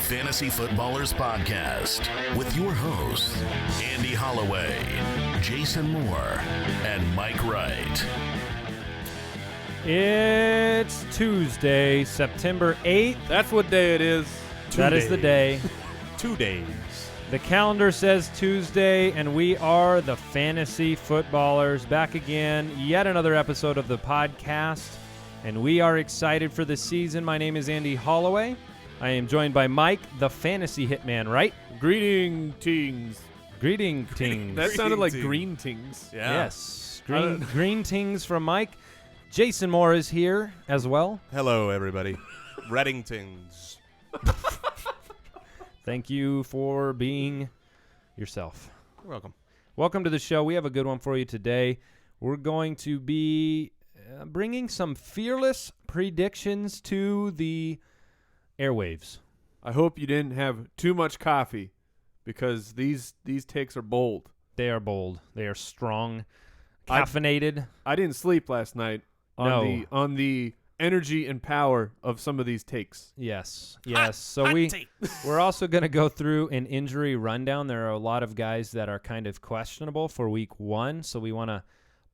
Fantasy Footballers Podcast with your hosts, Andy Holloway, Jason Moore, and Mike Wright. It's Tuesday, September 8th. That's what day it is. That is the day. 2 days. The calendar says Tuesday, and we are the Fantasy Footballers back again. Yet another episode of the podcast, and we are excited for the season. My name is Andy Holloway. I am joined by Mike, the Fantasy Hitman, right? Greetings. Greetings. That sounded like green tings. Yeah. Yes. Greetings from Mike. Jason Moore is here as well. Hello, everybody. Reddingtons. Thank you for being yourself. You're welcome. Welcome to the show. We have a good one for you today. We're going to be bringing some fearless predictions to the airwaves. I hope you didn't have too much coffee because these takes are bold. They are bold. They are strong, caffeinated. I didn't sleep last night on the energy and power of some of these takes. Yes. So we're also going to go through an injury rundown. There are a lot of guys that are kind of questionable for week 1, so we want to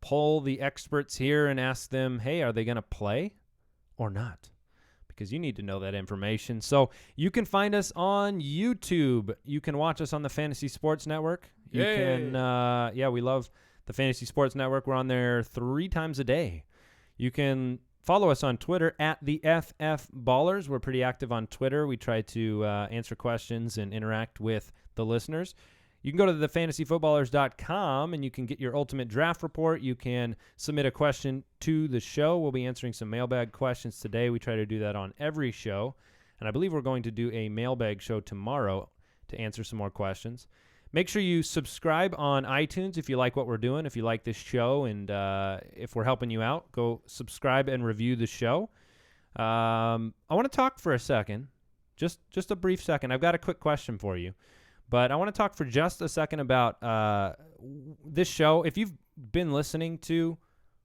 poll the experts here and ask them, hey, are they going to play or not? Because you need to know that information. So you can find us on YouTube. You can watch us on the Fantasy Sports Network. You can, we love the Fantasy Sports Network. We're on there 3 times a day. You can follow us on Twitter at the FF Ballers. We're pretty active on Twitter. We try to answer questions and interact with the listeners. You can go to thefantasyfootballers.com and you can get your ultimate draft report. You can submit a question to the show. We'll be answering some mailbag questions today. We try to do that on every show. And I believe we're going to do a mailbag show tomorrow to answer some more questions. Make sure you subscribe on iTunes if you like what we're doing, if you like this show, and if we're helping you out, go subscribe and review the show. I want to talk for a second, just a brief second. I've got a quick question for you. But I want to talk for just a second about this show. If you've been listening to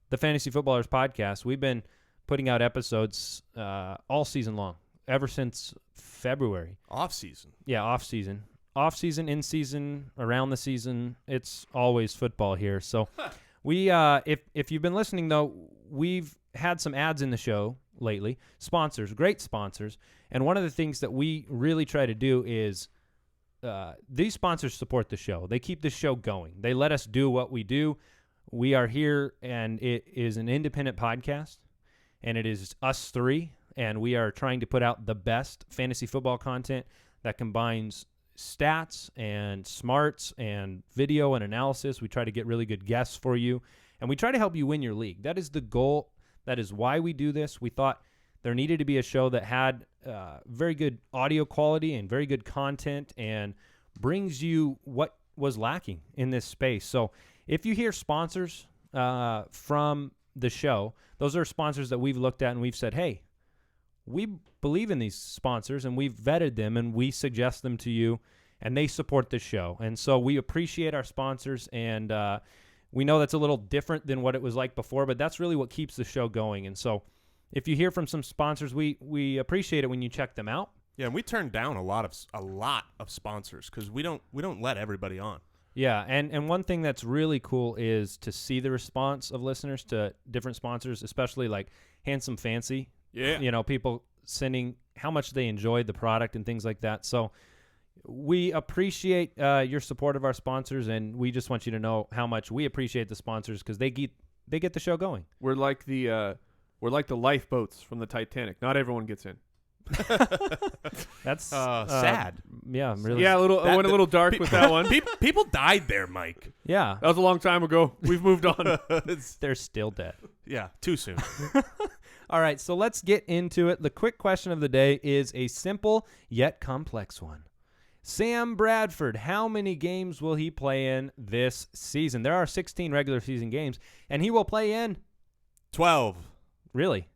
the Fantasy Footballers podcast, we've been putting out episodes all season long, ever since February. Off-season. Yeah, off-season. Off-season, in-season, around the season. It's always football here. So we, if you've been listening, though, we've had some ads in the show lately. Sponsors, great sponsors. And one of the things that we really try to do is these sponsors support the show. They keep the show going. They let us do what we do. We are here, and it is an independent podcast, and it is us 3, and we are trying to put out the best fantasy football content that combines stats and smarts and video and analysis. We try to get really good guests for you, and we try to help you win your league. That is the goal. That is why we do this. We thought there needed to be a show that had very good audio quality and very good content and brings you what was lacking in this space. So if you hear sponsors from the show, those are sponsors that we've looked at and we've said, hey, we believe in these sponsors and we've vetted them and we suggest them to you and they support the show. And so we appreciate our sponsors, and we know that's a little different than what it was like before, but that's really what keeps the show going. And so if you hear from some sponsors, we appreciate it when you check them out. Yeah, and we turn down a lot of sponsors because we don't let everybody on. Yeah, and one thing that's really cool is to see the response of listeners to different sponsors, especially like Handsome Fancy. Yeah. You know, people sending how much they enjoyed the product and things like that. So we appreciate your support of our sponsors, and we just want you to know how much we appreciate the sponsors because they get the show going. We're like the lifeboats from the Titanic. Not everyone gets in. That's sad. Yeah, really. Yeah, I went a little dark with that one. People died there, Mike. Yeah. That was a long time ago. We've moved on. They're still dead. Yeah, too soon. All right, so let's get into it. The quick question of the day is a simple yet complex one. Sam Bradford, how many games will he play in this season? There are 16 regular season games, and he will play in 12. Really?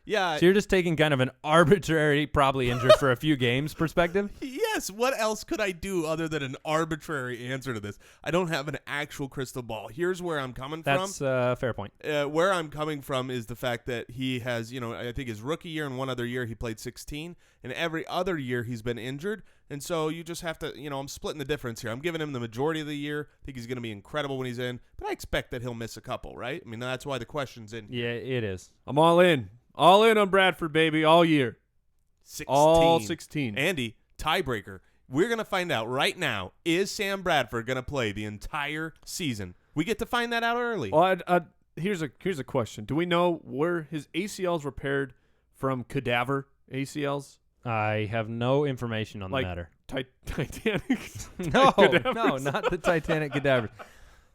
Yeah. So you're just taking kind of an arbitrary, probably injured for a few games perspective? Yes. What else could I do other than an arbitrary answer to this? I don't have an actual crystal ball. Here's where I'm coming from. That's a fair point. Where I'm coming from is the fact that he has, I think his rookie year and one other year he played 16, and every other year he's been injured. And so you just have to, I'm splitting the difference here. I'm giving him the majority of the year. I think he's going to be incredible when he's in, but I expect that he'll miss a couple, right? I mean, that's why the question's in here. Yeah, it is. I'm all in. All in on Bradford, baby, all year. 16. All 16. Andy, tiebreaker. We're going to find out right now, is Sam Bradford going to play the entire season? We get to find that out early. Well, here's a question. Do we know where his ACLs repaired from cadaver ACLs? I have no information on the matter. Titanic? No, not the Titanic cadaver.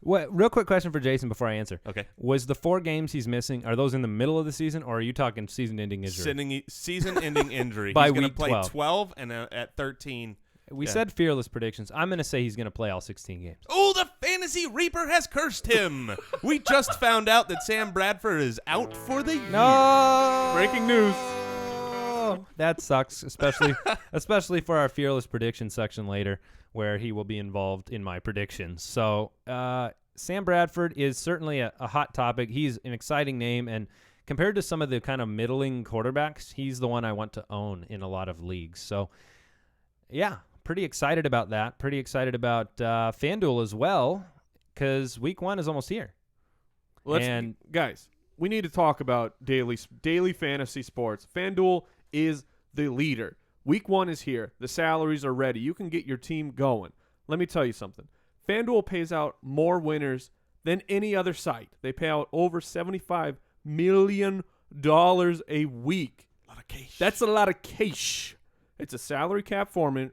Real quick question for Jason before I answer. Okay. Was the 4 games he's missing, are those in the middle of the season, or are you talking season-ending injury? Season-ending injury. By he's going to week play 12. and at 13. We said fearless predictions. I'm going to say he's going to play all 16 games. Oh, the Fantasy Reaper has cursed him. We just found out that Sam Bradford is out for the year. No! Breaking news. That sucks, especially for our fearless prediction section later, where he will be involved in my predictions. So Sam Bradford is certainly a hot topic. He's an exciting name, and compared to some of the kind of middling quarterbacks, he's the one I want to own in a lot of leagues. So, yeah, pretty excited about that. Pretty excited about FanDuel as well, because week 1 is almost here. Guys, we need to talk about daily fantasy sports. FanDuel is the leader. Week 1 is here. The salaries are ready. You can get your team going. Let me tell you something. FanDuel pays out more winners than any other site. They pay out over $75 million a week. A lot of cash. That's a lot of cash. It's a salary cap format,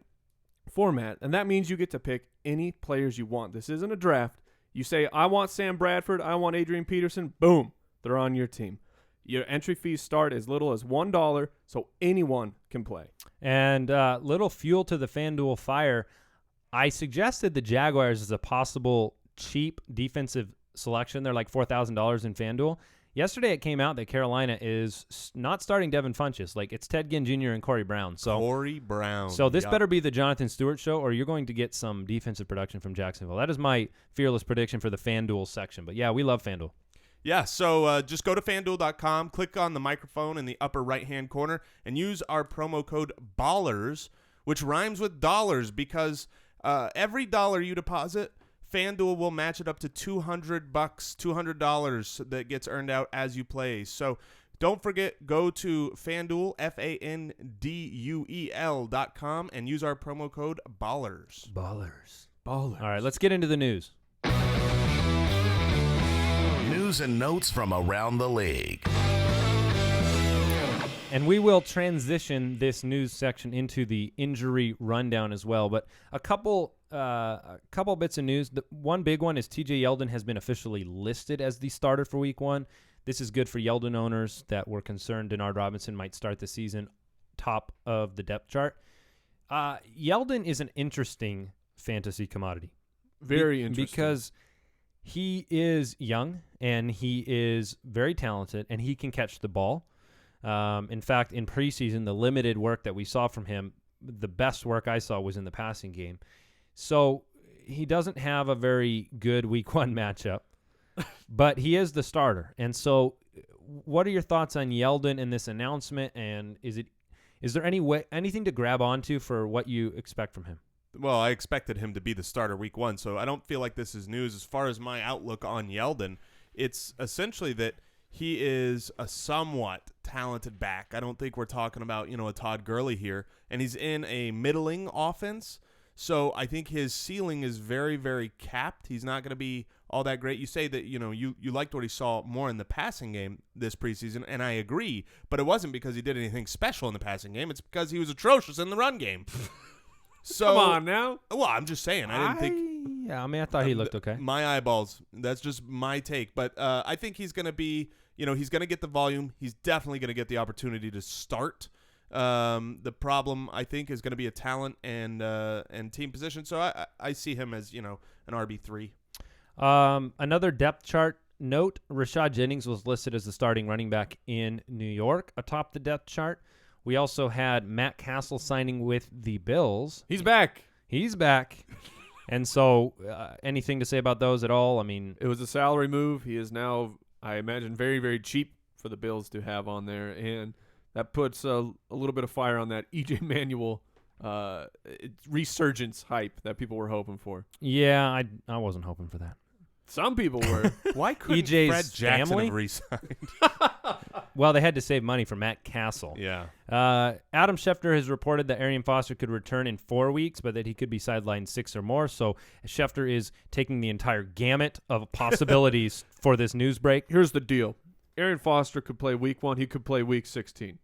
and that means you get to pick any players you want. This isn't a draft. You say, I want Sam Bradford, I want Adrian Peterson, boom, they're on your team. Your entry fees start as little as $1, so anyone can play. And little fuel to the FanDuel fire. I suggested the Jaguars as a possible cheap defensive selection. They're like $4,000 in FanDuel. Yesterday it came out that Carolina is not starting Devin Funchess. Like, it's Ted Ginn Jr. and Corey Brown. So this better be the Jonathan Stewart show, or you're going to get some defensive production from Jacksonville. That is my fearless prediction for the FanDuel section. But, yeah, we love FanDuel. Yeah, so just go to FanDuel.com, click on the microphone in the upper right-hand corner, and use our promo code BALLERS, which rhymes with dollars, because every dollar you deposit, FanDuel will match it up to $200 that gets earned out as you play. So don't forget, go to FanDuel, FanDuel.com, and use our promo code BALLERS. Ballers. All right, let's get into the news. News and notes from around the league. And we will transition this news section into the injury rundown as well. But a couple bits of news. The one big one is TJ Yeldon has been officially listed as the starter for week 1. This is good for Yeldon owners that were concerned Denard Robinson might start the season top of the depth chart. Yeldon is an interesting fantasy commodity. Very interesting. Because he is young, and he is very talented, and he can catch the ball. In fact, in preseason, the limited work that we saw from him, the best work I saw was in the passing game. So he doesn't have a very good week 1 matchup, but he is the starter. And so what are your thoughts on Yeldon and this announcement? And is there anything to grab onto for what you expect from him? Well, I expected him to be the starter week 1, so I don't feel like this is news. As far as my outlook on Yeldon, it's essentially that he is a somewhat talented back. I don't think we're talking about, a Todd Gurley here, and he's in a middling offense. So I think his ceiling is very, very capped. He's not going to be all that great. You say that, you liked what he saw more in the passing game this preseason, and I agree, but it wasn't because he did anything special in the passing game. It's because he was atrocious in the run game. So, come on now. Well, I'm just saying. I didn't think. Yeah, I thought he looked okay. My eyeballs. That's just my take. But I think he's going to be, he's going to get the volume. He's definitely going to get the opportunity to start. The problem, I think, is going to be a talent and team position. So I see him as, an RB3. Another depth chart note, Rashad Jennings was listed as the starting running back in New York atop the depth chart. We also had Matt Castle signing with the Bills. He's back. He's back. And so anything to say about those at all? I mean, It was a salary move. He is now, I imagine, very, very cheap for the Bills to have on there. And that puts a little bit of fire on that E.J. Manuel resurgence hype that people were hoping for. yeah, I wasn't hoping for that. Some people were. Why couldn't EJ's Fred Jackson family? have re-signed? Well, they had to save money for Matt Castle. Yeah. Adam Schefter has reported that Arian Foster could return in 4 weeks, but that he could be sidelined 6 or more. So Schefter is taking the entire gamut of possibilities for this news break. Here's the deal. Arian Foster could play week 1. He could play week 16.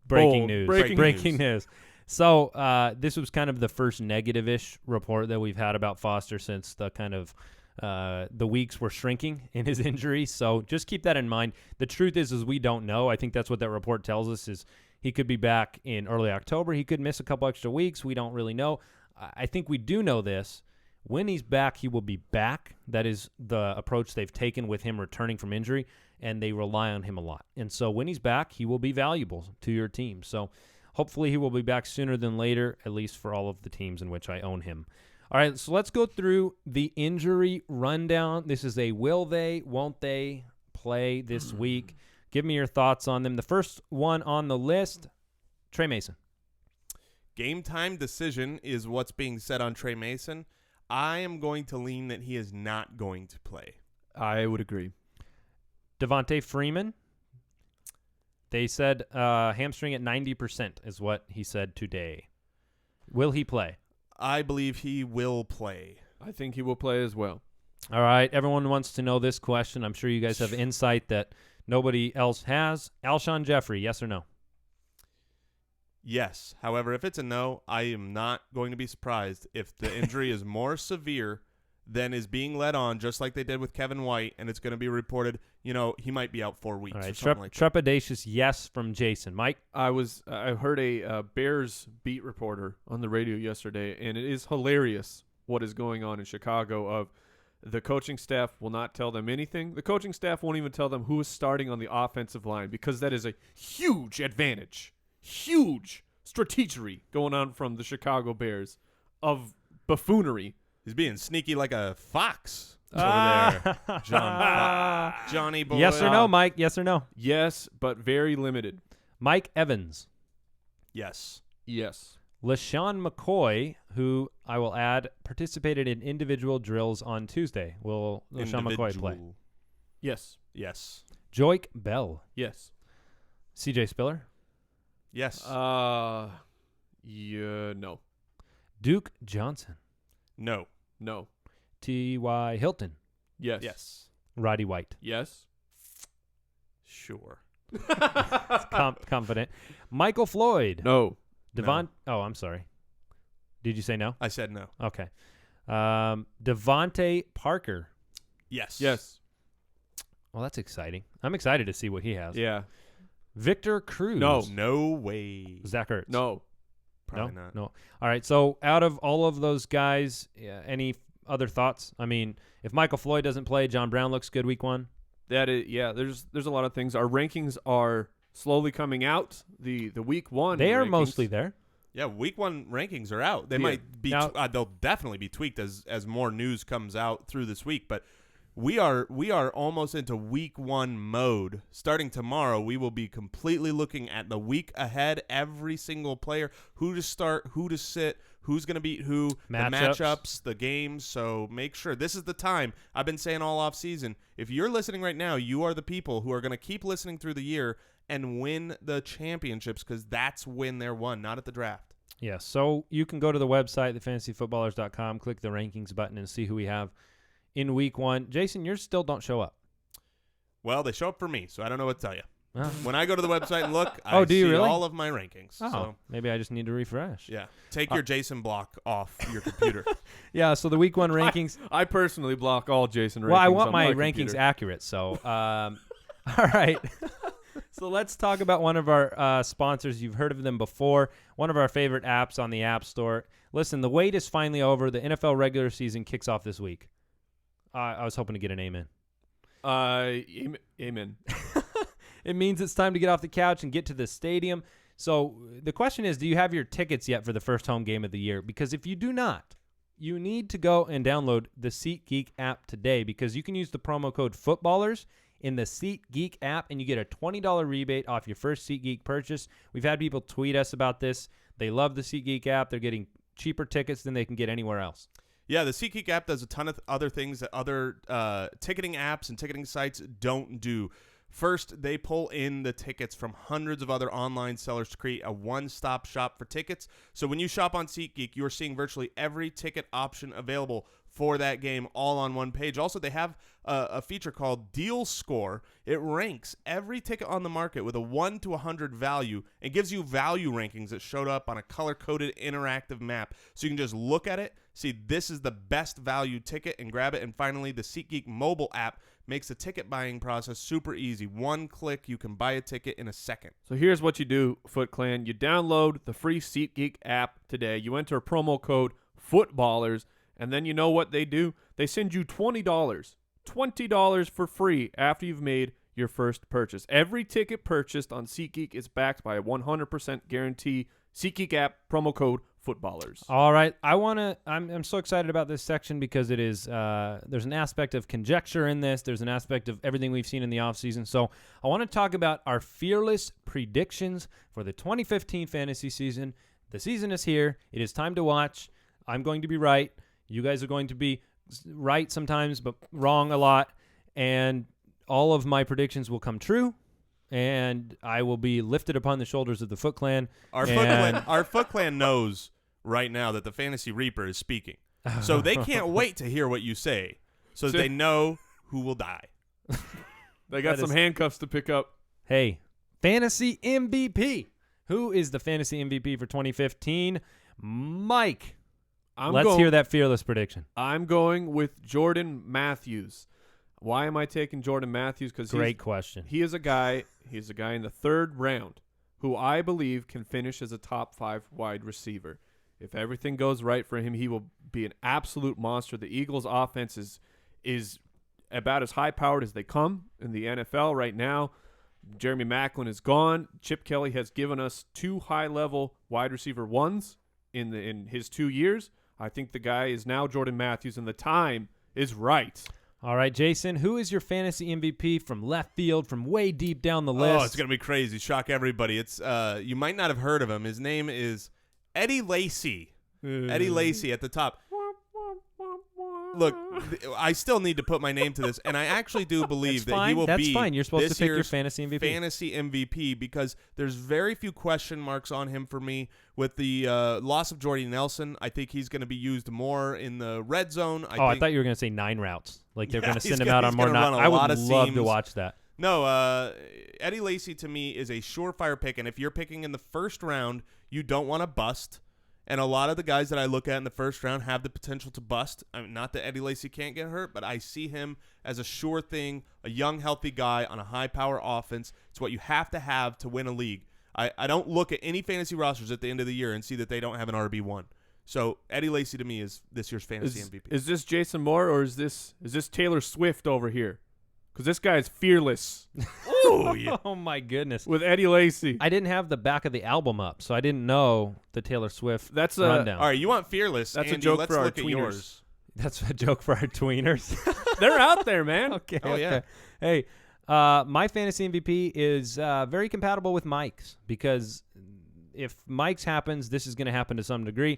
Breaking Bold. news. Breaking news. So this was kind of the first negative-ish report that we've had about Foster since the kind of the weeks were shrinking in his injury. So just keep that in mind. The truth is we don't know. I think that's what that report tells us is he could be back in early October. He could miss a couple extra weeks. We don't really know. I think we do know this. When he's back, he will be back. That is the approach they've taken with him returning from injury, and they rely on him a lot. And so when he's back, he will be valuable to your team. So hopefully he will be back sooner than later, at least for all of the teams in which I own him. All right, so let's go through the injury rundown. This is a will they, won't they play this week. Give me your thoughts on them. The first one on the list, Trey Mason. Game time decision is what's being said on Trey Mason. I am going to lean that he is not going to play. I would agree. Devontae Freeman. They said hamstring at 90% is what he said today. Will he play? I believe he will play. I think he will play as well. All right. Everyone wants to know this question. I'm sure you guys have insight that nobody else has. Alshon Jeffrey, yes or no? Yes. However, if it's a no, I am not going to be surprised if the injury is more severe than is being led on, just like they did with Kevin White, and it's going to be reported, he might be out 4 weeks. All right. Or something like that. Trepidatious yes from Jason. Mike? I heard a Bears beat reporter on the radio yesterday, and it is hilarious what is going on in Chicago. Of the coaching staff will not tell them anything. The coaching staff won't even tell them who is starting on the offensive line because that is a huge advantage, huge strategery going on from the Chicago Bears of buffoonery. He's being sneaky like a fox over Ah. there. Johnny boy. Yes or no, Mike? Yes or no? Yes, but very limited. Mike Evans. Yes. Yes. LaShawn McCoy, who I will add, participated in individual drills on Tuesday. Will LaShawn McCoy play? Individual. Yes. Yes. Joik Bell. Yes. CJ Spiller. Yes. Yeah, no. Duke Johnson. no. No. T.Y. Hilton. Yes. Yes. Roddy White. Yes. Sure. Confident. Michael Floyd. No. Oh, I'm sorry. Did you say no? I said no. Okay. Devontae Parker. Yes. Yes. Well, that's exciting. I'm excited to see what he has. Yeah. Victor Cruz. No. No way. Zach Ertz. No. Probably no? not. No. All right. So out of all of those guys, any other thoughts? I mean, if Michael Floyd doesn't play, John Brown looks good week 1. That is, yeah. There's a lot of things. Our rankings are slowly coming out. The week 1. They are rankings. mostly there. Yeah, week 1 rankings are out. They Yeah. might be. Now- They'll definitely be tweaked as more news comes out through this week. But we are almost into week 1 mode. Starting tomorrow, we will be completely looking at the week ahead. Every single player, who to start, who to sit, who's going to beat who, the matchups, the games. So make sure this is the time. I've been saying all off season. If you're listening right now, you are the people who are going to keep listening through the year and win the championships because that's when they're won, not at the draft. Yeah, so you can go to the website, thefantasyfootballers.com, click the rankings button, and see who we have in week 1. Jason, yours still don't show up. Well, they show up for me, so I don't know what to tell you. Oh, When I go to the website and look, I do you see really? all of my rankings. Oh, So, maybe I just need to refresh. yeah. Take your Jason block off your computer. Yeah, so the week 1 rankings. I personally block all Jason rankings. Well, I want on my my rankings computer. accurate. So, all right. So let's talk about one of our sponsors. You've heard of them before. One of our favorite apps on the App Store. Listen, the wait is finally over. The NFL regular season kicks off this week. I was hoping to get an amen. Amen. It means it's time to get off the couch and get to the stadium. So the question is, do you have your tickets yet for the first home game of the year? Because if you do not, you need to go and download the SeatGeek app today, because you can use the promo code Footballers in the SeatGeek app, and you get a $20 rebate off your first SeatGeek purchase. We've had people tweet us about this. They love the SeatGeek app. They're getting cheaper tickets than they can get anywhere else. Yeah, the SeatGeek app does a ton of other things that other ticketing apps and ticketing sites don't do. First, they pull in the tickets from hundreds of other online sellers to create a one-stop shop for tickets. So when you shop on SeatGeek, you're seeing virtually every ticket option available for that game all on one page. Also, they have a feature called Deal Score. It ranks every ticket on the market with a 1 to 100 value and gives you value rankings that showed up on a color-coded interactive map. So you can just look at it, see this is the best value ticket, and grab it. And finally, the SeatGeek mobile app makes the ticket buying process super easy. One click, you can buy a ticket in a second. So here's what you do, Foot Clan. You download the free SeatGeek app today. You enter promo code Footballers, and then you know what they do? They send you $20 for free after you've made your first purchase. Every ticket purchased on SeatGeek is backed by a 100% guarantee. SeatGeek app, promo code Footballers. All right. I'm so excited about this section because it is there's an aspect of conjecture in this. There's an aspect of everything we've seen in the offseason. So I want to talk about our fearless predictions for the 2015 fantasy season. The season is here. It is time to watch. I'm going to be right. You guys are going to be right sometimes, but wrong a lot. And all of my predictions will come true. And I will be lifted upon the shoulders of the Foot Clan. Our Foot Clan knows right now that the Fantasy Reaper is speaking. So they can't wait to hear what you say so that they know who will die. They got some handcuffs to pick up. Hey, Fantasy MVP. Who is the Fantasy MVP for 2015? Mike. Let's hear that fearless prediction. I'm going with Jordan Matthews. Why am I taking Jordan Matthews? Because great question. He's a guy in the third round who I believe can finish as a top 5 wide receiver. If everything goes right for him, he will be an absolute monster. The Eagles' offense is about as high-powered as they come in the NFL right now. Jeremy Maclin is gone. Chip Kelly has given us 2 high-level wide receiver ones in his 2 years. I think the guy is now Jordan Matthews, and the time is right. All right, Jason, who is your fantasy MVP from left field, from way deep down the list? Oh, it's going to be crazy. Shock everybody. It's you might not have heard of him. His name is Eddie Lacy. Eddie Lacy at the top. Look, I still need to put my name to this, and I actually do believe that he will be fine. You're supposed this to pick your year's fantasy MVP because there's very few question marks on him for me. With the loss of Jordy Nelson, I think he's going to be used more in the red zone. I thought you were going to say 9 routes. Like they're going to send him out on more. I would love to watch that. No, Eddie Lacy to me is a surefire pick, and if you're picking in the first round, you don't want to bust. And a lot of the guys that I look at in the first round have the potential to bust. I mean, not that Eddie Lacy can't get hurt, but I see him as a sure thing, a young, healthy guy on a high-power offense. It's what you have to win a league. I don't look at any fantasy rosters at the end of the year and see that they don't have an RB1. So Eddie Lacy to me is this year's fantasy MVP. Is this Jason Moore or is this Taylor Swift over here? Because this guy is fearless. Ooh, yeah. Oh, my goodness. With Eddie Lacy. I didn't have the back of the album up, so I didn't know the Taylor Swift rundown. All right, you want fearless. That's Andy, a joke let's for our look at tweeners. yours. That's a joke for our tweeners. They're out there, man. Okay. Oh, yeah. Hey, my fantasy MVP is very compatible with Mike's because if Mike's happens, this is going to happen to some degree.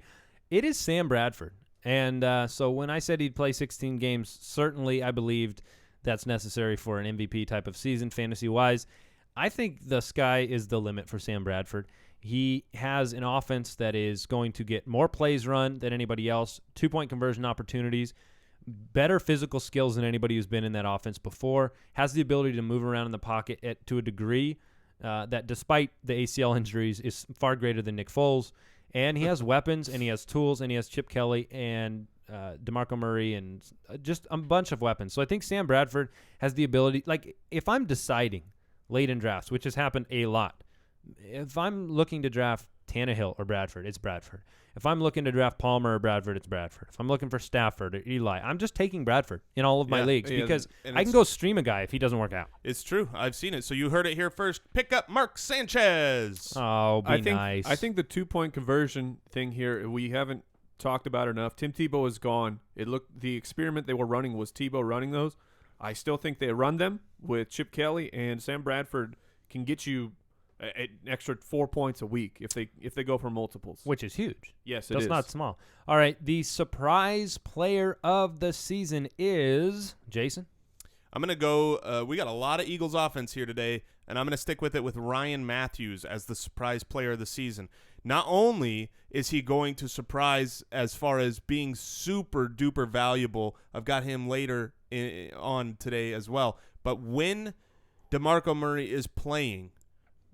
It is Sam Bradford. And so when I said he'd play 16 games, certainly I believed that's necessary for an MVP type of season fantasy-wise. I think the sky is the limit for Sam Bradford. He has an offense that is going to get more plays run than anybody else, 2-point conversion opportunities, better physical skills than anybody who's been in that offense before, has the ability to move around in the pocket to a degree that despite the ACL injuries is far greater than Nick Foles. And he has weapons, and he has tools, and he has Chip Kelly and DeMarco Murray and just a bunch of weapons. So I think Sam Bradford has the ability, like if I'm deciding late in drafts, which has happened a lot, if I'm looking to draft Tannehill or Bradford, it's Bradford. If I'm looking to draft Palmer or Bradford, it's Bradford. If I'm looking for Stafford or Eli, I'm just taking Bradford in all of my leagues because I can go stream a guy if he doesn't work out. It's true. I've seen it. So you heard it here first. Pick up Mark Sanchez. Oh, nice. I think the 2-point conversion thing here, we haven't talked about enough. Tim Tebow is gone. The experiment they were running was Tebow running those. I still think they run them with Chip Kelly, and Sam Bradford can get you an extra 4 points a week if they go for multiples, which is huge. Yes, That's not small. All right, the surprise player of the season is Jason. I'm going to go we got a lot of Eagles offense here today, and I'm going to stick with it with Ryan Matthews as the surprise player of the season. Not only is he going to surprise as far as being super duper valuable, I've got him later on today as well, but when DeMarco Murray is playing,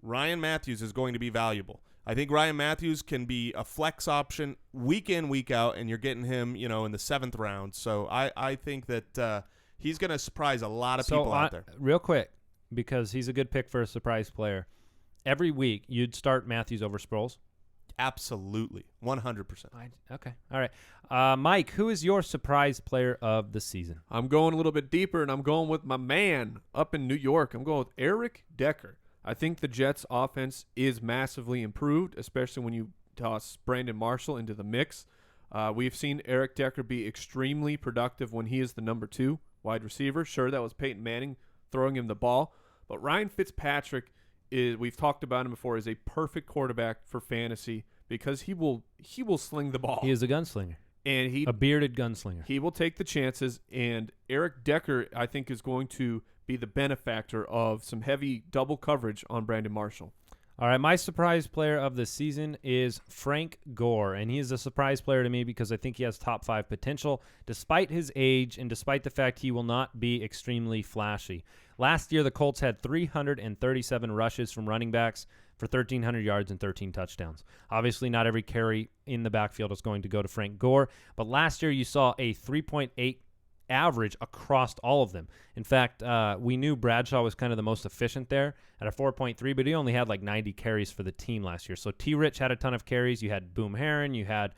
Ryan Matthews is going to be valuable. I think Ryan Matthews can be a flex option week in, week out, and you're getting him, in the 7th round. So I think that he's going to surprise a lot of people out there. Real quick, because he's a good pick for a surprise player. Every week, you'd start Matthews over Sproles? Absolutely. 100%. Okay. All right. Mike, who is your surprise player of the season? I'm going a little bit deeper, and I'm going with my man up in New York. I'm going with Eric Decker. I think the Jets' offense is massively improved, especially when you toss Brandon Marshall into the mix. We've seen Eric Decker be extremely productive when he is the number 2 wide receiver. Sure, that was Peyton Manning throwing him the ball, but Ryan Fitzpatrick we've talked about him before, is a perfect quarterback for fantasy because he will sling the ball. He is a gunslinger. And a bearded gunslinger. He will take the chances, and Eric Decker, I think, is going to be the benefactor of some heavy double coverage on Brandon Marshall. All right, my surprise player of the season is Frank Gore, and he is a surprise player to me because I think he has top 5 potential despite his age and despite the fact he will not be extremely flashy. Last year, the Colts had 337 rushes from running backs for 1,300 yards and 13 touchdowns. Obviously, not every carry in the backfield is going to go to Frank Gore, but last year you saw a 3.8 average across all of them. In fact, we knew Bradshaw was kind of the most efficient there at a 4.3, but he only had like 90 carries for the team last year. So T-Rich had a ton of carries. You had Boom Herron. You had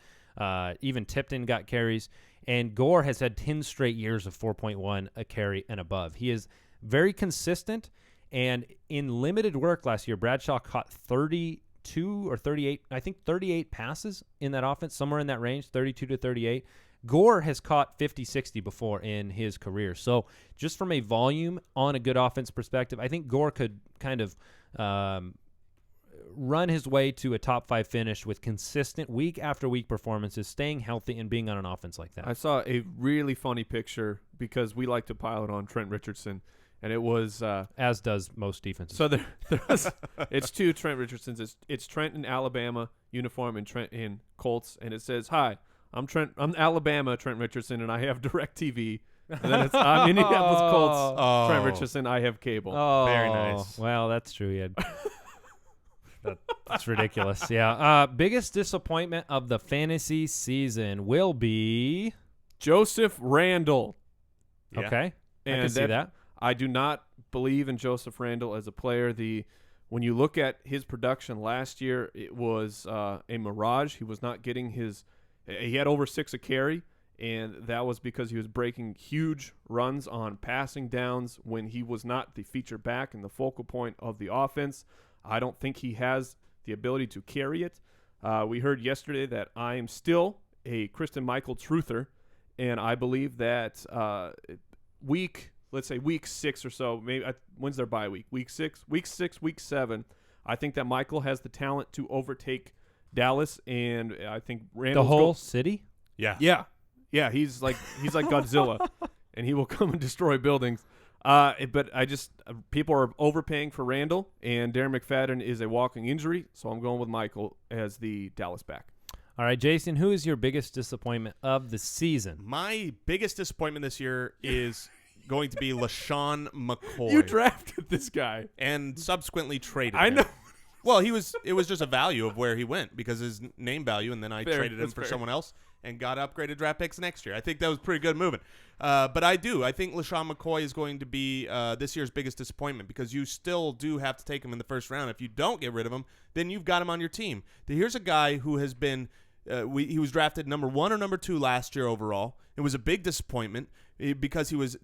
even Tipton got carries. And Gore has had 10 straight years of 4.1 a carry and above. He is very consistent, and in limited work last year, Bradshaw caught 32 or 38, I think 38 passes in that offense, somewhere in that range, 32 to 38. Gore has caught 50, 60 before in his career. So just from a volume on a good offense perspective, I think Gore could kind of run his way to a top 5 finish with consistent week after week performances, staying healthy and being on an offense like that. I saw a really funny picture because we like to pile it on Trent Richardson, and it was as does most defenses. So it's 2 Trent Richardsons. It's Trent in Alabama uniform and Trent in Colts, and it says, "Hi, I'm Alabama Trent Richardson, and I have DirecTV." And then I'm Indianapolis Colts Trent Richardson. I have cable. Oh, very nice. Well, that's true. He had that's ridiculous. Yeah. Biggest disappointment of the fantasy season will be Joseph Randle. Yeah. Okay. And I can see that. I do not believe in Joseph Randle as a player. When you look at his production last year, it was a mirage. He was not getting he had over 6 a carry, and that was because he was breaking huge runs on passing downs when he was not the feature back and the focal point of the offense. I don't think he has the ability to carry it. We heard yesterday that I am still a Christine Michael truther, and I believe that week 6 or so, maybe when's their bye week? Week 6, week 7. I think that Michael has the talent to overtake Dallas, and I think Randall's the whole city. Yeah. He's like Godzilla, and he will come and destroy buildings. But people are overpaying for Randall, and Darren McFadden is a walking injury, so I'm going with Michael as the Dallas back. All right, Jason, who is your biggest disappointment of the season? My biggest disappointment this year is going to be LaShawn McCoy. You drafted this guy and subsequently traded I him. know. Well, it was just a value of where he went because his name value, and then I traded him for someone else. and got upgraded draft picks next year. I think that was pretty good moving. But I think LaShawn McCoy is going to be this year's biggest disappointment because you still do have to take him in the first round. If you don't get rid of him, then you've got him on your team. Here's a guy who has been he was drafted number 1 or number 2 last year overall. It was a big disappointment because he was,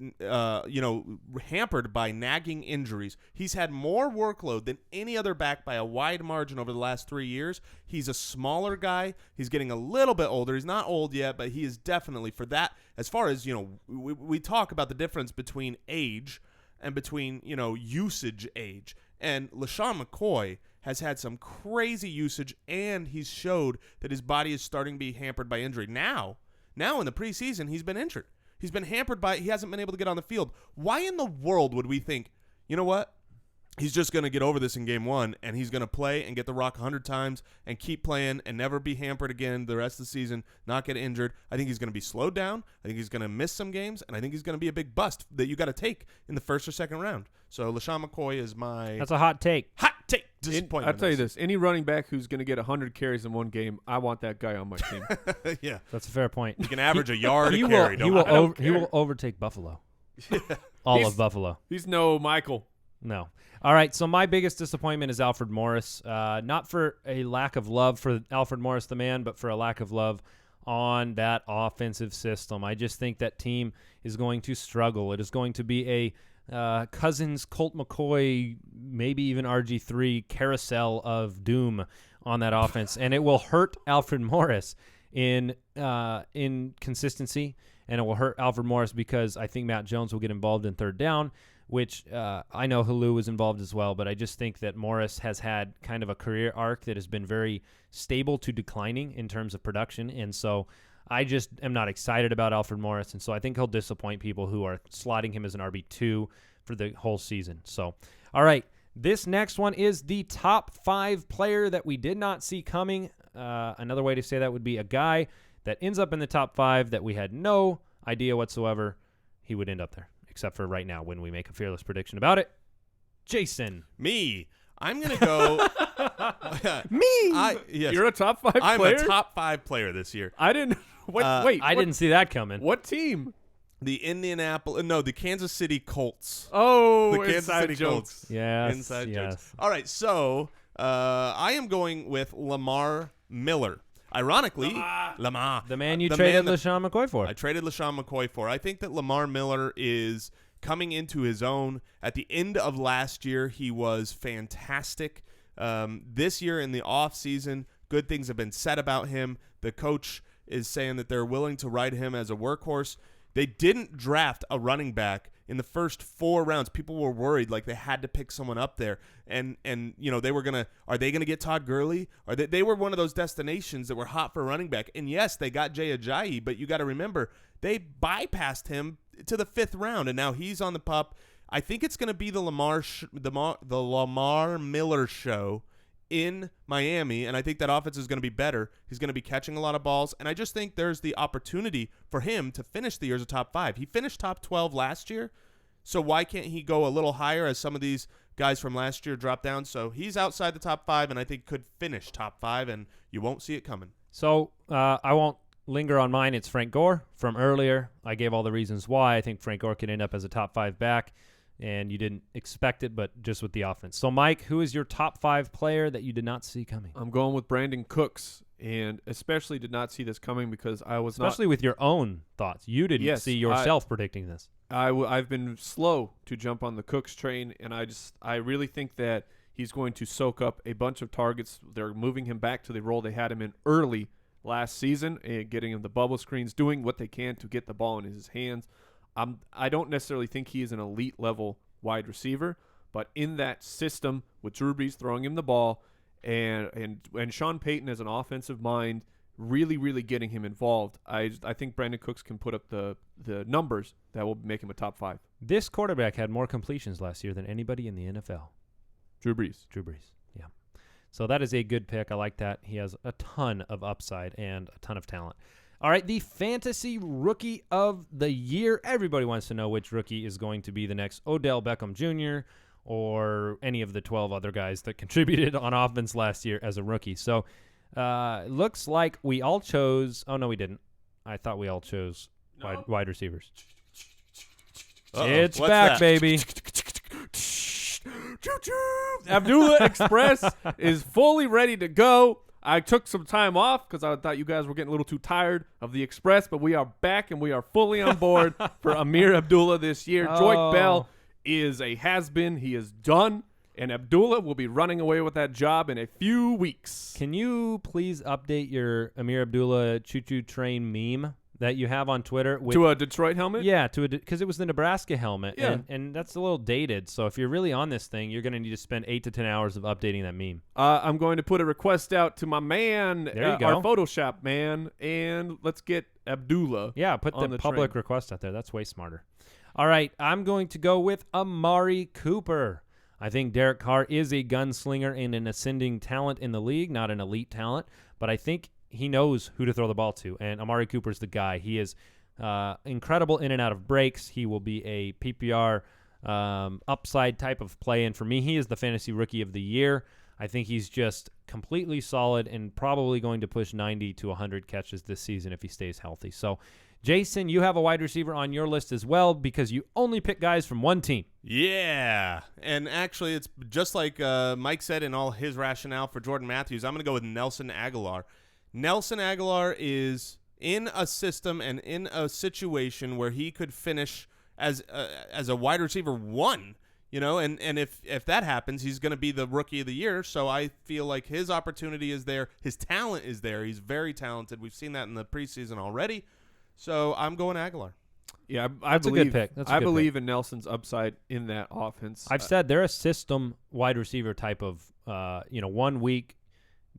hampered by nagging injuries. He's had more workload than any other back by a wide margin over the last 3 years. He's a smaller guy. He's getting a little bit older. He's not old yet, but he is definitely for that. As far as, we talk about the difference between age and between, usage age. And LaShawn McCoy has had some crazy usage, and he's showed that his body is starting to be hampered by injury. Now in the preseason, he's been injured. He's been hampered by – he hasn't been able to get on the field. Why in the world would we think, you know what? He's just going to get over this in game 1, and he's going to play and get the rock 100 times and keep playing and never be hampered again the rest of the season, not get injured. I think he's going to be slowed down. I think he's going to miss some games, and I think he's going to be a big bust that you got to take in the first or second round. So LaShawn McCoy is my – That's a hot take. Hot take. Disappointment. I'll tell you this. Any running back who's going to get 100 carries in one game, I want that guy on my team. Yeah. That's a fair point. You can average a yard a He carry. will overtake Buffalo. All of Buffalo. He's no Michael. No. All right, so my biggest disappointment is Alfred Morris. Not for a lack of love for Alfred Morris, the man, but for a lack of love on that offensive system. I just think that team is going to struggle. It is going to be a Cousins, Colt McCoy, maybe even RG3 carousel of doom on that offense, and it will hurt Alfred Morris in consistency, and it will hurt Alfred Morris because I think Matt Jones will get involved in third down, which I know Helu was involved as well, but I just think that Morris has had kind of a career arc that has been very stable to declining in terms of production, and so I just am not excited about Alfred Morris, and so I think he'll disappoint people who are slotting him as an RB2 for the whole season. So, all right, this next one is the top 5 player that we did not see coming. Another way to say that would be a guy that ends up in the top 5 that we had no idea whatsoever he would end up there, except for right now when we make a fearless prediction about it. Jason. Me. I'm going to go. Me. Yes. You're a top 5 player? I'm a top 5 player this year. I didn't. I didn't see that coming. What team? The Kansas City Colts. Oh, the Kansas City jokes. Colts. Yes. Inside yes. jokes. All right, so I am going with Lamar Miller. Ironically, Lamar. The man you traded LaShawn McCoy for. I traded LaShawn McCoy for. I think that Lamar Miller is coming into his own. At the end of last year, he was fantastic. This year in the offseason, good things have been said about him. The coach is saying that they're willing to ride him as a workhorse. They didn't draft a running back in the first 4 rounds. People were worried, like they had to pick someone up there, and they were are they gonna get Todd Gurley? Or they were one of those destinations that were hot for a running back. And yes, they got Jay Ajayi, but you got to remember they bypassed him to the 5th round, and now he's on the pup. I think it's gonna be the Lamar Miller show in Miami, and I think that offense is going to be better. He's going to be catching a lot of balls, and I just think there's the opportunity for him to finish the year as a top 5. He finished top 12 last year, so why can't he go a little higher as some of these guys from last year drop down? So he's outside the top 5, and I think could finish top 5, and you won't see it coming. So I won't linger on mine. It's Frank Gore from earlier. I gave all the reasons why I think Frank Gore could end up as a top 5 back. And you didn't expect it, but just with the offense. So, Mike, who is your top 5 player that you did not see coming? I'm going with Brandon Cooks, and especially did not see this coming because I was especially with your own thoughts. You didn't see yourself predicting this. I've been slow to jump on the Cooks train, and I really think that he's going to soak up a bunch of targets. They're moving him back to the role they had him in early last season, and getting him the bubble screens, doing what they can to get the ball in his hands. I don't necessarily think he is an elite level wide receiver, but in that system with Drew Brees throwing him the ball and Sean Payton as an offensive mind really, really getting him involved, I think Brandon Cooks can put up the numbers that will make him a top 5. This quarterback had more completions last year than anybody in the NFL. Drew Brees, yeah. So that is a good pick. I like that. He has a ton of upside and a ton of talent. All right, the Fantasy Rookie of the Year. Everybody wants to know which rookie is going to be the next Odell Beckham Jr. or any of the 12 other guys that contributed on offense last year as a rookie. So looks like we all chose – oh, no, we didn't. I thought we all chose No? wide receivers. Uh-oh. It's What's back, that? baby. Abdullah Express is fully ready to go. I took some time off because I thought you guys were getting a little too tired of the Express, but we are back and we are fully on board for Amir Abdullah this year. Oh. Joik Bell is a has-been. He is done, and Abdullah will be running away with that job in a few weeks. Can you please update your Amir Abdullah choo-choo train meme that you have on Twitter? To a Detroit helmet? Yeah, because it was the Nebraska helmet, Yeah. and that's a little dated. So if you're really on this thing, you're going to need to spend 8 to 10 hours of updating that meme. I'm going to put a request out to my man, There you go. our Photoshop man, and let's get Abdullah. Yeah, put on the the public train. request out there. That's way smarter. All right, I'm going to go with Amari Cooper. I think Derek Carr is a gunslinger and an ascending talent in the league, not an elite talent, but I think he knows who to throw the ball to, and Amari Cooper's the guy. He is incredible in and out of breaks. He will be a PPR upside type of play, and for me, he is the fantasy rookie of the year. I think he's just completely solid and probably going to push 90 to 100 catches this season if he stays healthy. So, Jason, you have a wide receiver on your list as well because you only pick guys from one team. Yeah, and actually it's just like Mike said in all his rationale for Jordan Matthews. I'm going to go with Nelson Aguilar. Nelson Aguilar is in a system and in a situation where he could finish as a wide receiver 1, and if that happens, he's going to be the rookie of the year. So I feel like his opportunity is there. His talent is there. He's very talented. We've seen that in the preseason already. So I'm going Aguilar. Yeah, That's a good pick. That's a I good believe in Nelson's upside in that offense. I've said they're a system wide receiver type of, 1 week.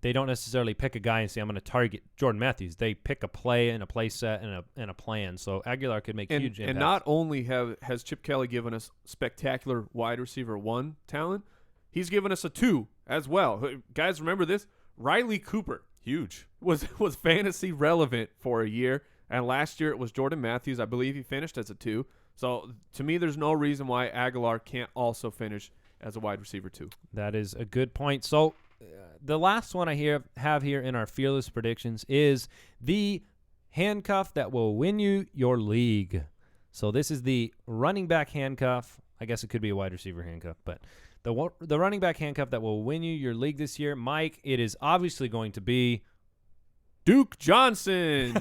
They don't necessarily pick a guy and say, I'm going to target Jordan Matthews. They pick a play and a play set and a plan. So Aguilar could make huge impacts. And not only has Chip Kelly given us spectacular wide receiver 1 talent, he's given us a 2 as well. Guys, remember this? Riley Cooper Huge. was fantasy relevant for a year, and last year it was Jordan Matthews. I believe he finished as a 2. So to me, there's no reason why Aguilar can't also finish as a wide receiver 2. That is a good point. So the last one I have here in our fearless predictions is the handcuff that will win you your league. So this is the running back handcuff. I guess it could be a wide receiver handcuff, but the running back handcuff that will win you your league this year, Mike, it is obviously going to be Duke Johnson.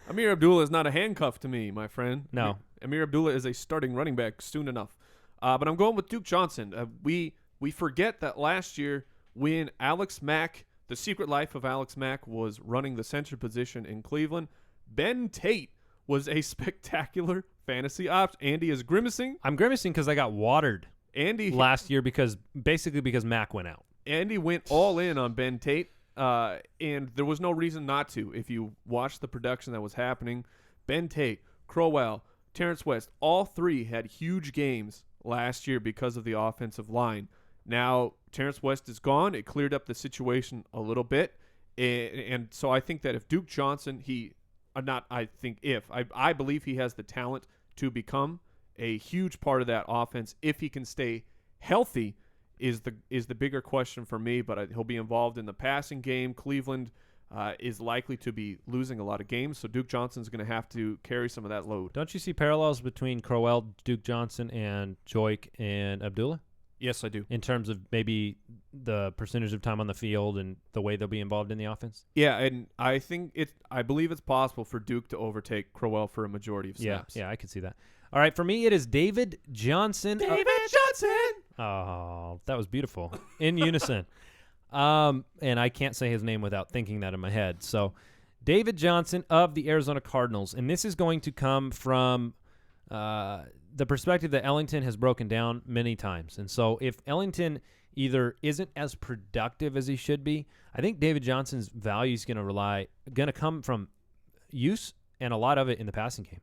Amir Abdullah is not a handcuff to me, my friend. No. Amir Abdullah is a starting running back soon enough. But I'm going with Duke Johnson. We forget that last year when Alex Mack, the secret life of Alex Mack, was running the center position in Cleveland, Ben Tate was a spectacular fantasy option. Andy is grimacing. I'm grimacing because I got watered Andy last year because Mac went out. Andy went all in on Ben Tate, and there was no reason not to. If you watch the production that was happening, Ben Tate, Crowell, Terrence West, all 3 had huge games last year because of the offensive line. Now, Terrence West is gone. It cleared up the situation a little bit. And so I think that if Duke Johnson, I believe he has the talent to become a huge part of that offense. If he can stay healthy is the bigger question for me, but he'll be involved in the passing game. Cleveland is likely to be losing a lot of games, so Duke Johnson's going to have to carry some of that load. Don't you see parallels between Crowell, Duke Johnson, and Joik and Abdullah? Yes, I do. In terms of maybe the percentage of time on the field and the way they'll be involved in the offense? Yeah, and I believe it's possible for Duke to overtake Crowell for a majority of snaps. Yeah, I could see that. All right, for me, it is David Johnson. Johnson! Oh, that was beautiful. In unison. And I can't say his name without thinking that in my head. So, David Johnson of the Arizona Cardinals. And this is going to come from the perspective that Ellington has broken down many times. And so if Ellington either isn't as productive as he should be, I think David Johnson's value is going to come from use and a lot of it in the passing game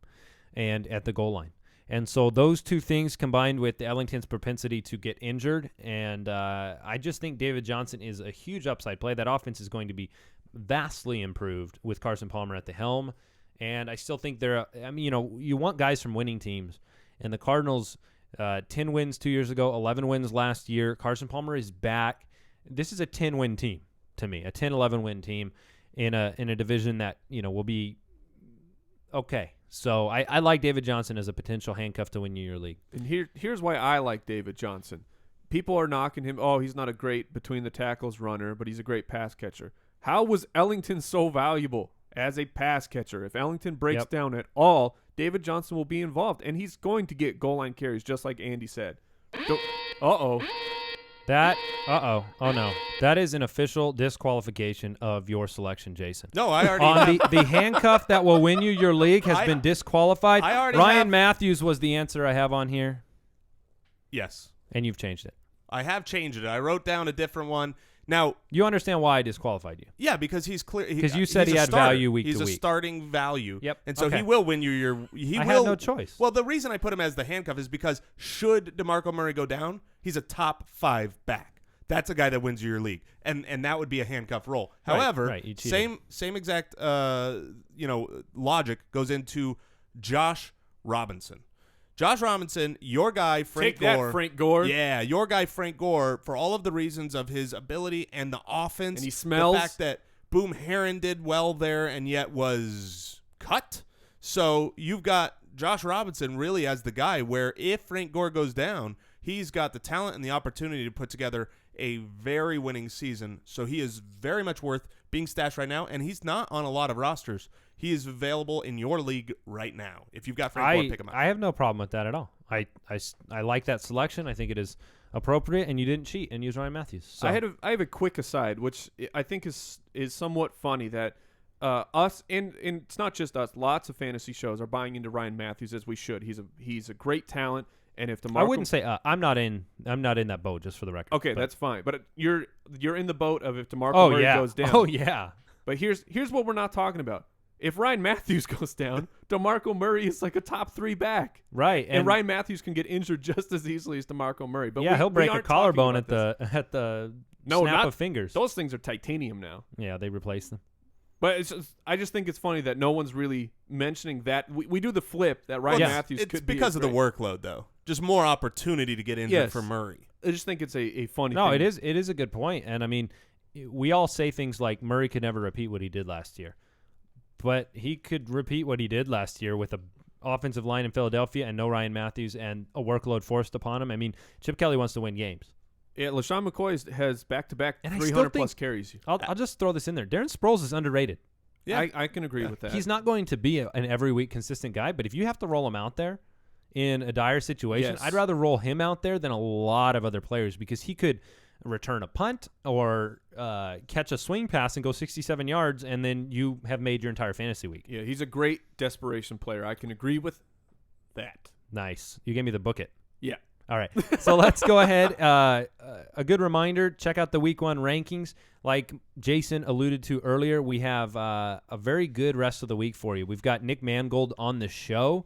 and at the goal line. And so those two things combined with Ellington's propensity to get injured, and I just think David Johnson is a huge upside play. That offense is going to be vastly improved with Carson Palmer at the helm. And I still think you want guys from winning teams. And the Cardinals, 10 wins 2 years ago, 11 wins last year. Carson Palmer is back. This is a 10-win team to me, a 10-11 win team in a division that will be okay. So I like David Johnson as a potential handcuff to win you your league. And here's why I like David Johnson. People are knocking him. Oh, he's not a great between the tackles runner, but he's a great pass catcher. How was Ellington so valuable as a pass catcher? If Ellington breaks down at all, David Johnson will be involved, and he's going to get goal line carries, just like Andy said. Oh no. That is an official disqualification of your selection, Jason. No, I already the handcuff that will win you your league has been disqualified. I already Ryan have- Matthews was the answer I have on here, Yes. and you've changed it. I have changed it. I wrote down a different one. Now, You understand why I disqualified you? yeah, because he's clear. Because you said he's he a had starter. value week he's to a week. starting value. Yep. And so Okay. he will win you your. He I will. had no choice. Well, the reason I put him as the handcuff is because should DeMarco Murray go down, he's a top 5 back. That's a guy that wins you your league, and that would be a handcuff role. However, right, you cheated. same exact logic goes into Josh Robinson. Josh Robinson, your guy, Frank Take Gore. that, Frank Gore. Yeah, your guy, Frank Gore, for all of the reasons of his ability and the offense. And he smells. The fact that Boom Herron did well there and yet was cut. So you've got Josh Robinson really as the guy where if Frank Gore goes down, he's got the talent and the opportunity to put together a very winning season. So he is very much worth being stashed right now, and he's not on a lot of rosters. He is available in your league right now. If you've got Frank Gore, pick him up. I have no problem with that at all. I like that selection. I think it is appropriate, and you didn't cheat and use Ryan Matthews. So. I have a quick aside, which I think is somewhat funny that us and it's not just us. Lots of fantasy shows are buying into Ryan Matthews as we should. He's a great talent, and if DeMarco, I wouldn't say I'm not in that boat, just for the record. okay, that's fine. But you're in the boat of if DeMarco Oh Murray yeah. goes down. Oh yeah. But here's what we're not talking about. If Ryan Matthews goes down, DeMarco Murray is like a top 3 back. Right. And Ryan Matthews can get injured just as easily as DeMarco Murray. But yeah, he'll break a aren't collarbone talking at about the No, snap not- of fingers. Those things are titanium now. Yeah, they replaced them. But I just think it's funny that no one's really mentioning that. We do the flip that Ryan Matthews it's could be. because of the workload, though. Just more opportunity to get injured Yes. for Murray. I just think it's a funny No, thing. it is a good point. And I mean, we all say things like Murray could never repeat what he did last year. But he could repeat what he did last year with a offensive line in Philadelphia and no Ryan Matthews and a workload forced upon him. I mean, Chip Kelly wants to win games. Yeah, LaShawn McCoy has back-to-back And I still 300-plus carries. I'll just throw this in there. Darren Sproles is underrated. Yeah. I can agree with that. He's not going to be an every week consistent guy, but if you have to roll him out there in a dire situation, Yes. I'd rather roll him out there than a lot of other players because he could return a punt or catch a swing pass and go 67 yards, and then you have made your entire fantasy week. Yeah, he's a great desperation player. I can agree with that. Nice. You gave me the book it. Yeah. All right. So let's go ahead. A good reminder, check out the Week 1 rankings. Like Jason alluded to earlier, we have a very good rest of the week for you. We've got Nick Mangold on the show.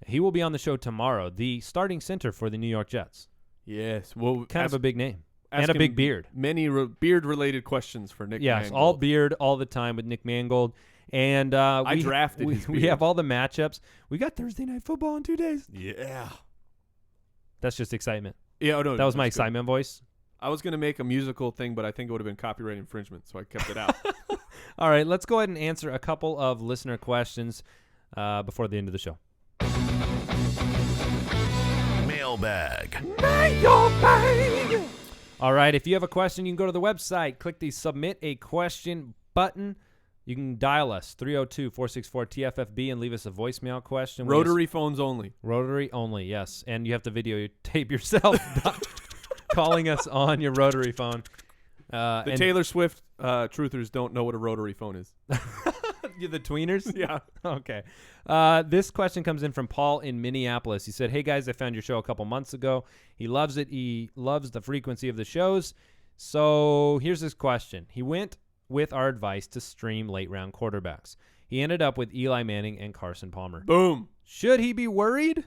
He will be on the show tomorrow, the starting center for the New York Jets. Yes. Well, Kind of a big name. ask And a big him beard. Many beard-related questions for Nick Yes, Mangold. all beard all the time with Nick Mangold. And I drafted his we beard. have all the matchups. We got Thursday Night Football in 2 days. Yeah. That's just excitement. Yeah, oh, no, That was my that's good. excitement voice. I was going to make a musical thing, but I think it would have been copyright infringement, so I kept it out. All right, let's go ahead and answer a couple of listener questions before the end of the show. Mailbag. All right, if you have a question, you can go to the website, click the Submit a Question button. You can dial us, 302-464-TFFB, and leave us a voicemail question. Rotary phones only. Rotary only, yes. And you have to videotape yourself calling us on your rotary phone. The Taylor Swift truthers don't know what a rotary phone is. You're the tweeners? Yeah. Okay. This question comes in from Paul in Minneapolis. He said, hey, guys, I found your show a couple months ago. He loves it. He loves the frequency of the shows. So here's his question. He went with our advice to stream late-round quarterbacks. He ended up with Eli Manning and Carson Palmer. Boom. Should he be worried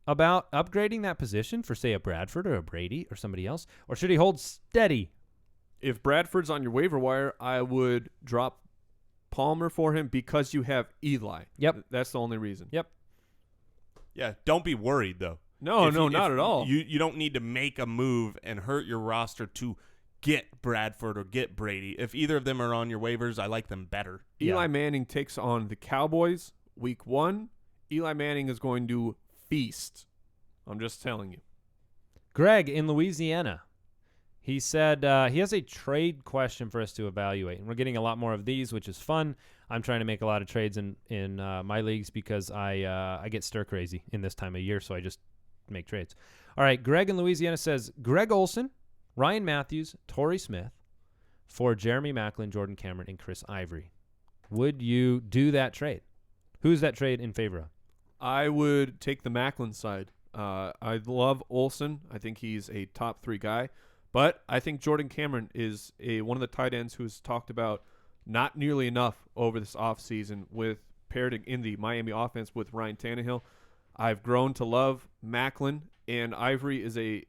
about upgrading that position for, say, a Bradford or a Brady or somebody else? Or should he hold steady? If Bradford's on your waiver wire, I would drop Palmer for him because you have Eli. Yep. That's the only reason. Yep. Yeah, don't be worried, though. No, If not at all. You don't need to make a move and hurt your roster to get Bradford or get Brady. If either of them are on your waivers, I like them better. Eli Manning takes on the Cowboys, Week 1, Eli Manning is going to feast. I'm just telling you. Greg in Louisiana. He said he has a trade question for us to evaluate, and we're getting a lot more of these, which is fun. I'm trying to make a lot of trades in my leagues because I get stir crazy in this time of year, so I just make trades. All right, Greg in Louisiana says Greg Olson, Ryan Matthews, Torrey Smith for Jeremy Maclin, Jordan Cameron, and Chris Ivory. Would you do that trade? Who's that trade in favor of? I would take the Maclin side. I love Olson. I think he's a top 3 guy. But I think Jordan Cameron is one of the tight ends who's talked about not nearly enough over this offseason with paired in the Miami offense with Ryan Tannehill. I've grown to love Maclin, and Ivory is a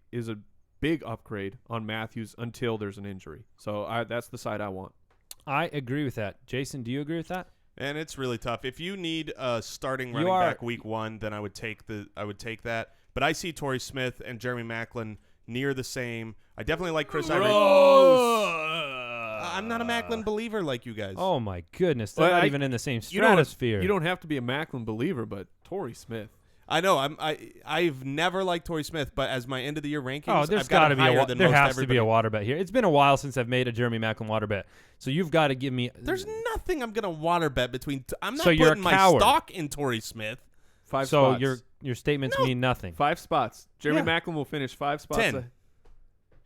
big upgrade on Matthews until there's an injury. So that's the side I want. I agree with that. Jason, do you agree with that? And it's really tough. If you need a starting running back week 1, then I would take that. But I see Torrey Smith and Jeremy Maclin near the same. I definitely like Chris Ivory. I'm not a Maclin believer like you guys. Oh my goodness, they're not even in the same stratosphere. You don't have to be a Maclin believer, but Torrey Smith. I know. I've never liked Torrey Smith, but as my end of the year rankings, there's I've got him higher than there most has everybody. to be a water bet here. It's been a while since I've made a Jeremy Maclin water bet, so you've got to give me. There's nothing I'm gonna water bet between. I'm not So you're putting a my coward. stock in Torrey Smith. 5 so spots. your statements mean nothing. 5 spots. Jeremy Yeah. Maclin will finish 5 spots. 10.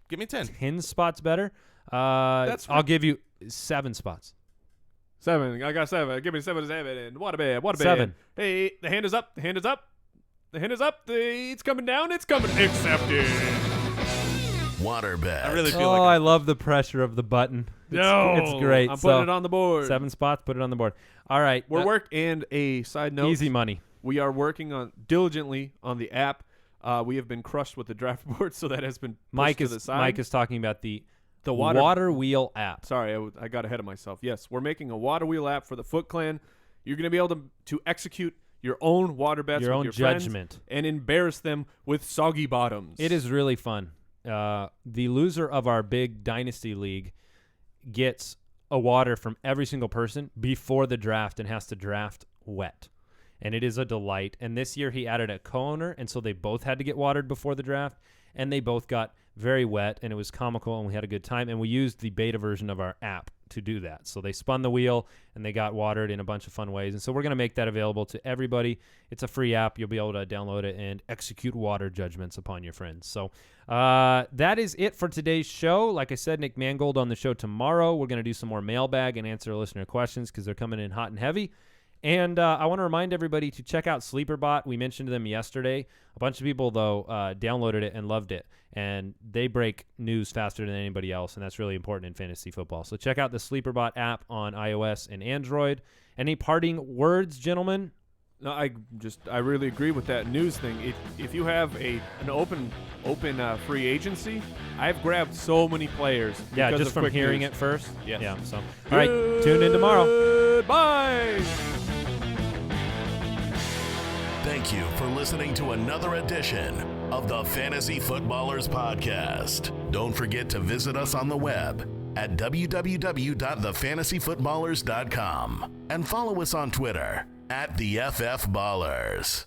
Give me 10. 10 spots better. I'll give you 7 spots. 7. I got 7. Give me 7 and water bet. 7. Hey, the hand is up. The hand is up. The hand is up. It's coming down. It's coming. Accepted. Waterbed. I really feel I love the pressure of the button. It's great. I'm putting it on the board. 7 spots. Put it on the board. All right. And a side note. Easy money. We are working diligently on the app. We have been crushed with the draft board, so that has been pushed to the side. Mike is talking about the water wheel app. Sorry, I got ahead of myself. Yes, we're making a water wheel app for the Foot Clan. You're going to be able to execute your own water bets Your with own your friends judgment. and embarrass them with soggy bottoms. It is really fun. The loser of our big dynasty league gets a water from every single person before the draft and has to draft wet. And it is a delight. And this year he added a co-owner, and so they both had to get watered before the draft, and they both got very wet, and it was comical, and we had a good time. And we used the beta version of our app to do that. So they spun the wheel, and they got watered in a bunch of fun ways. And so we're going to make that available to everybody. It's a free app. You'll be able to download it and execute water judgments upon your friends. So that is it for today's show. Like I said, Nick Mangold on the show tomorrow. We're going to do some more mailbag and answer listener questions because they're coming in hot and heavy. And I want to remind everybody to check out SleeperBot. We mentioned them yesterday. A bunch of people, though, downloaded it and loved it. And they break news faster than anybody else, and that's really important in fantasy football. So check out the SleeperBot app on iOS and Android. Any parting words, gentlemen? No, I really agree with that news thing. If you have an open free agency, I've grabbed so many players. Yeah, because just of from quick hearing news. it first. Yes. Yeah. So, all right, tune in tomorrow. Bye. Thank you for listening to another edition of the Fantasy Footballers Podcast. Don't forget to visit us on the web at www.thefantasyfootballers.com and follow us on Twitter @TheFFBallers.